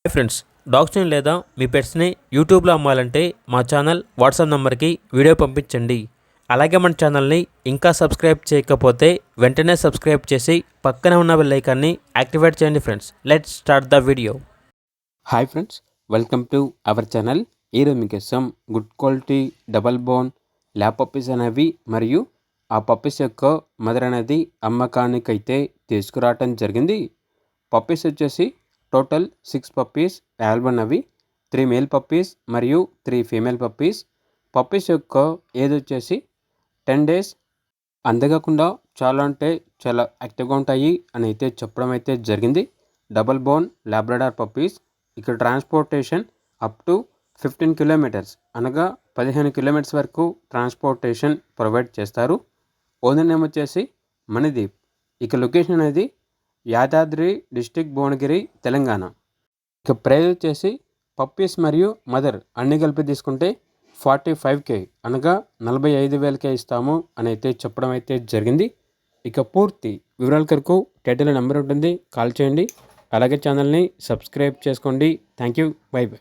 Hi friends, డాగ్స్ని లేదా మీ పెట్స్ని యూట్యూబ్లో అమ్మాలంటే మా ఛానల్ వాట్సాప్ నెంబర్కి వీడియో పంపించండి. అలాగే మన ఛానల్ని ఇంకా సబ్స్క్రైబ్ చేయకపోతే వెంటనే సబ్స్క్రైబ్ చేసి పక్కనే ఉన్న బెల్ ఐకాన్ని యాక్టివేట్ చేయండి. Friends, let's start the video. Hi friends, welcome to our channel. ఈరోజు మీకోసం good quality double bone lab puppies అనేవి మరియు ఆ పప్పీస్ యొక్క మదర్ అనేది అమ్మకానికైతే తీసుకురావటం జరిగింది. పప్పీస్ వచ్చేసి టోటల్ 6 పప్పీస్ అవైలబుల్ అవి. 3 మేల్ పప్పీస్ మరియు 3 ఫీమేల్ పప్పీస్. పప్పీస్ యొక్క ఏజ్ వచ్చేసి 10 days. అంతేకాకుండా చాలా అంటే చాలా యాక్టివ్గా ఉంటాయి అని అయితే చెప్పడం అయితే జరిగింది. Double bone Labrador puppies. ఇక్కడ ట్రాన్స్పోర్టేషన్ అప్ టు 15 కిలోమీటర్స్ అనగా 15 కిలోమీటర్స్ వరకు ట్రాన్స్పోర్టేషన్ ప్రొవైడ్ చేస్తారు. ఓనర్ నేమ్ వచ్చేసి మణిదీప్. ఇక లొకేషన్ అనేది యాదాద్రి డిస్టిక్, భువనగిరి, తెలంగాణ. ఇక ప్రైస్ వచ్చేసి పప్పీస్ మరియు మదర్ అన్ని కలిపి తీసుకుంటే 45K అనగా 45,000కే ఇస్తాము అని అయితే చెప్పడం అయితే జరిగింది. ఇక పూర్తి వివరాల కొరకు టైటిల్ నెంబర్ ఉంటుంది, కాల్ చేయండి. అలాగే ఛానల్ని సబ్స్క్రైబ్ చేసుకోండి. Thank you, by by.